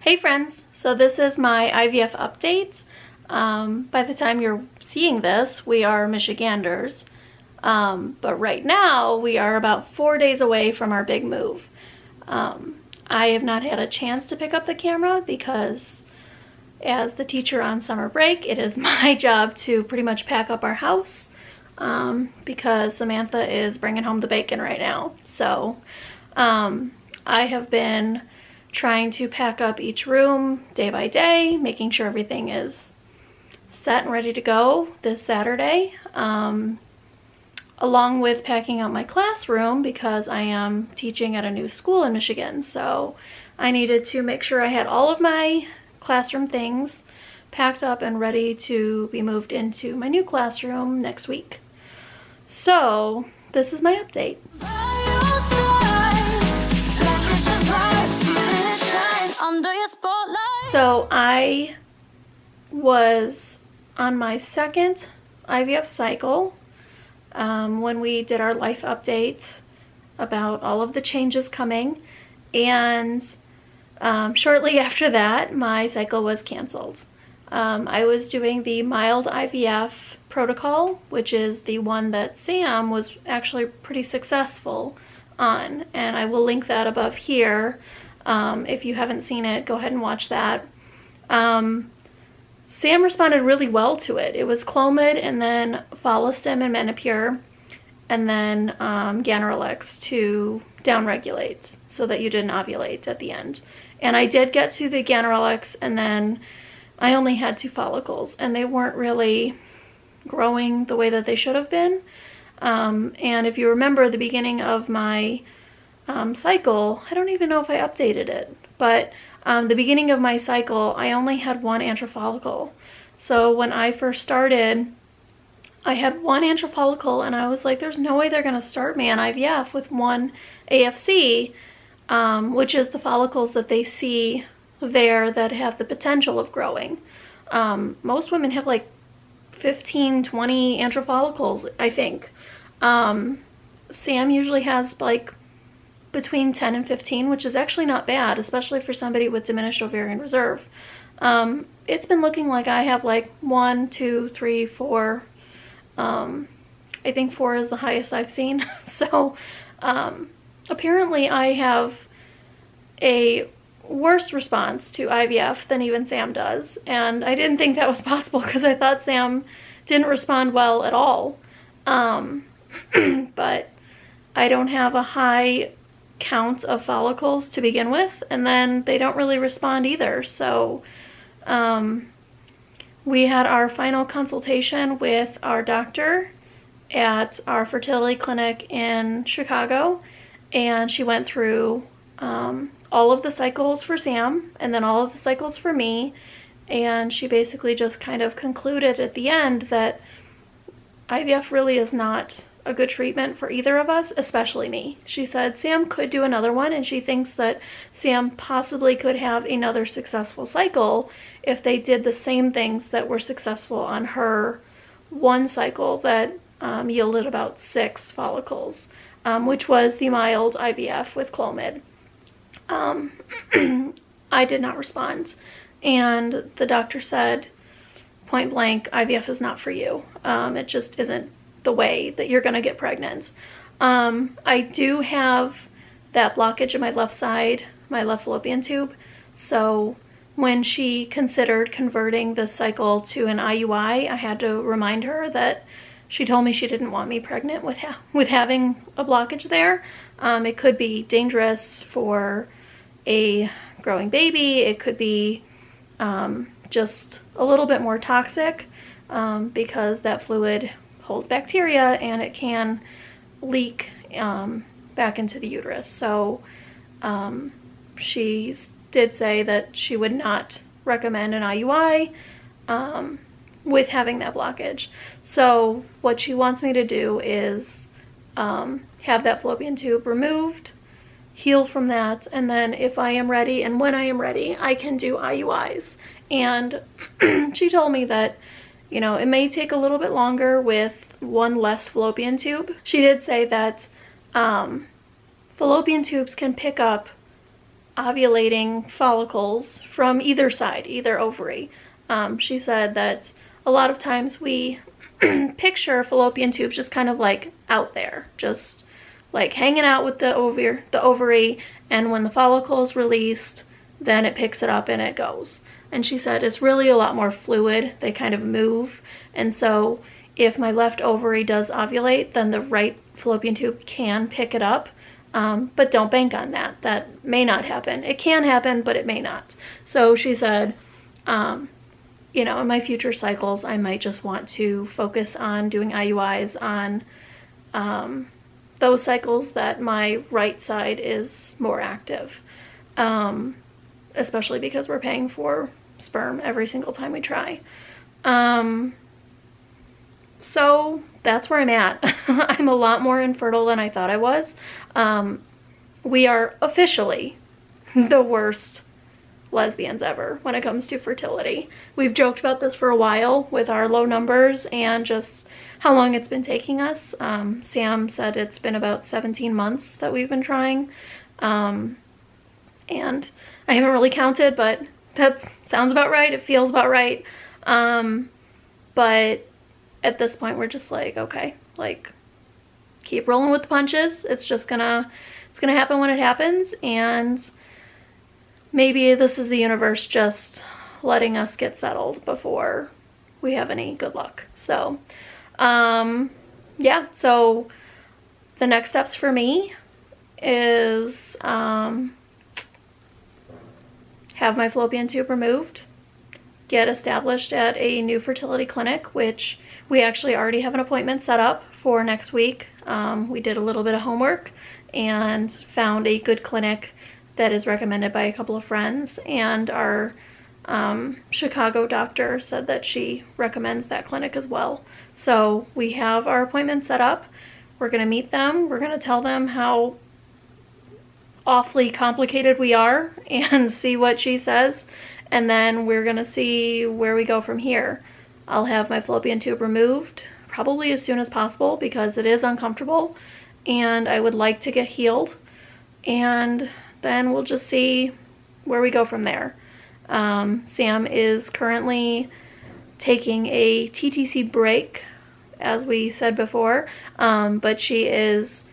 Hey friends, so this is my IVF update. By the time you're seeing this, we are Michiganders. But right now, we are about 4 days away from our big move. I have not had a chance to pick up the camera because as the teacher on summer break, it is my job to pretty much pack up our house because Samantha is bringing home the bacon right now. So I have been trying to pack up each room day by day, making sure everything is set and ready to go this Saturday, along with packing out my classroom because I am teaching at a new school in Michigan. So I needed to make sure I had all of my classroom things packed up and ready to be moved into my new classroom next week. So this is my update. So I was on my second IVF cycle when we did our life update about all of the changes coming, and shortly after that my cycle was canceled. I was doing the mild IVF protocol, which is the one that Sam was actually pretty successful on, and I will link that above here. If you haven't seen it, go ahead and watch that. Sam responded really well to it. It was Clomid and then Follistim and Menopur and then Ganirelix to downregulate so that you didn't ovulate at the end. And I did get to the Ganirelix, and then I only had 2 follicles and they weren't really growing the way that they should have been. And if you remember the beginning of my cycle, I don't even know if I updated it, but the beginning of my cycle, I only had 1 antral follicle. So when I first started, I had 1 antral follicle, and I was like, there's no way they're going to start me on IVF with 1 AFC, which is the follicles that they see there that have the potential of growing. Most women have like 15, 20 antral follicles, I think. Sam usually has like between 10 and 15, which is actually not bad, especially for somebody with diminished ovarian reserve. It's been looking like I have like 1, 2, 3, 4. I think 4 is the highest I've seen. So apparently I have a worse response to IVF than even Sam does, and I didn't think that was possible because I thought Sam didn't respond well at all. But I don't have a high count of follicles to begin with, and then they don't really respond either. So we had our final consultation with our doctor at our fertility clinic in Chicago, and she went through all of the cycles for Sam and then all of the cycles for me, and she basically just kind of concluded at the end that IVF really is not a good treatment for either of us, especially me. She said Sam could do another one, and she thinks that Sam possibly could have another successful cycle if they did the same things that were successful on her 1 cycle that yielded about 6 follicles, which was the mild IVF with Clomid. I did not respond, and the doctor said point blank, IVF is not for you. It just isn't the way that you're gonna get pregnant. I do have that blockage in my left side, my left fallopian tube, so when she considered converting this cycle to an IUI, I had to remind her that she told me she didn't want me pregnant with having a blockage there. It could be dangerous for a growing baby. It could be just a little bit more toxic because that fluid holds bacteria and it can leak back into the uterus. So she did say that she would not recommend an IUI with having that blockage. So what she wants me to do is have that fallopian tube removed, heal from that, and then if I am ready and when I am ready, I can do IUIs. And she told me that, you know, it may take a little bit longer with 1 less fallopian tube. She did say that fallopian tubes can pick up ovulating follicles from either side, either ovary. She said that a lot of times we picture fallopian tubes just kind of like out there, just like hanging out with the ovary, and when the follicle is released, then it picks it up and it goes. And she said it's really a lot more fluid. They kind of move. And so if my left ovary does ovulate, then the right fallopian tube can pick it up. But don't bank on that. That may not happen. It can happen, but it may not. So she said, you know, in my future cycles, I might just want to focus on doing IUIs on those cycles that my right side is more active. Especially because we're paying for sperm every single time we try. So that's where I'm at. I'm a lot more infertile than I thought I was. We are officially the worst lesbians ever when it comes to fertility. We've joked about this for a while with our low numbers and just how long it's been taking us. Sam said it's been about 17 months that we've been trying. And I haven't really counted, but that sounds about right. It feels about right. But at this point, we're just like, okay, like, keep rolling with the punches. It's gonna happen when it happens, and maybe this is the universe just letting us get settled before we have any good luck. So, yeah, so the next steps for me is have my fallopian tube removed, get established at a new fertility clinic, which we actually already have an appointment set up for next week. We did a little bit of homework and found a good clinic that is recommended by a couple of friends, and our Chicago doctor said that she recommends that clinic as well. So we have our appointment set up. We're going to meet them. We're going to tell them how awfully complicated we are and see what she says, and then we're going to see where we go from here. I'll have my fallopian tube removed probably as soon as possible because it is uncomfortable and I would like to get healed, and then we'll just see where we go from there. Sam is currently taking a TTC break, as we said before, but she is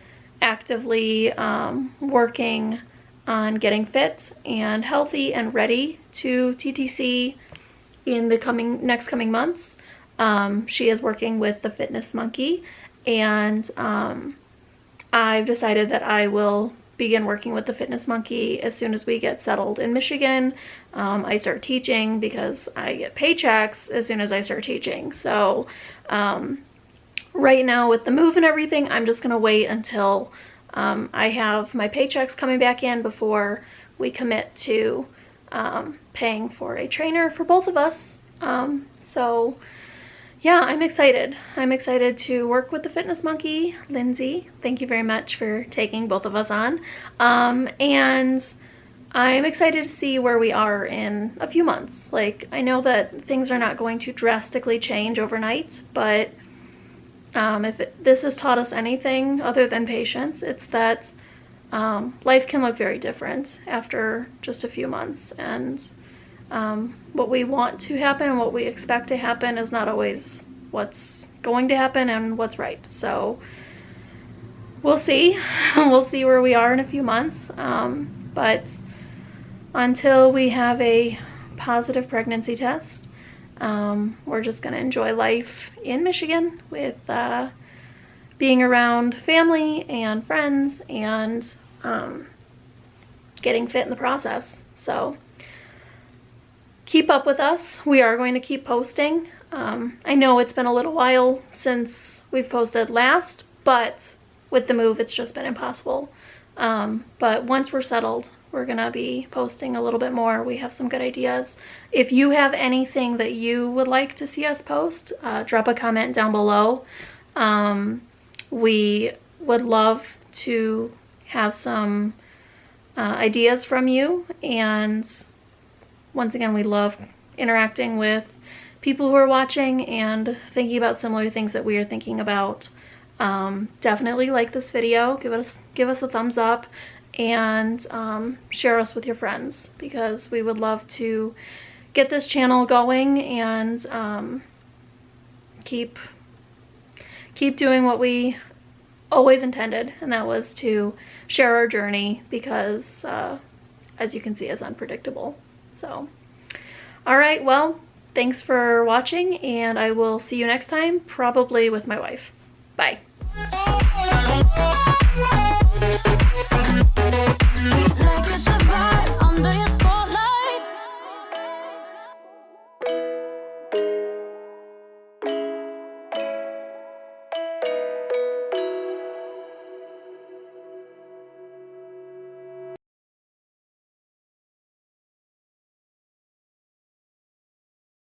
actively working on getting fit and healthy and ready to TTC in the next coming months. She is working with the Fitness Monkey, and I've decided that I will begin working with the Fitness Monkey as soon as we get settled in Michigan. I start teaching because I get paychecks as soon as I start teaching. So right now with the move and everything, I'm just gonna wait until I have my paychecks coming back in before we commit to paying for a trainer for both of us. So yeah, I'm excited. I'm excited to work with the Fitness Monkey. Lindsay, thank you very much for taking both of us on. And I'm excited to see where we are in a few months. Like, I know that things are not going to drastically change overnight, but if this has taught us anything other than patience, it's that life can look very different after just a few months, and what we want to happen and what we expect to happen is not always what's going to happen and what's right. So we'll see. We'll see where we are in a few months. But until we have a positive pregnancy test, we're just going to enjoy life in Michigan with being around family and friends and getting fit in the process. So keep up with us. We are going to keep posting. I know it's been a little while since we've posted last, but with the move, it's just been impossible. But once we're settled, we're gonna be posting a little bit more. We have some good ideas. If you have anything that you would like to see us post, drop a comment down below. We would love to have some ideas from you, and once again, we love interacting with people who are watching and thinking about similar things that we are thinking about. Definitely like this video, give us a thumbs up, and share us with your friends, because we would love to get this channel going and keep doing what we always intended, and that was to share our journey, because as you can see, it's unpredictable. So all right, well, thanks for watching, and I will see you next time, probably with my wife. Bye.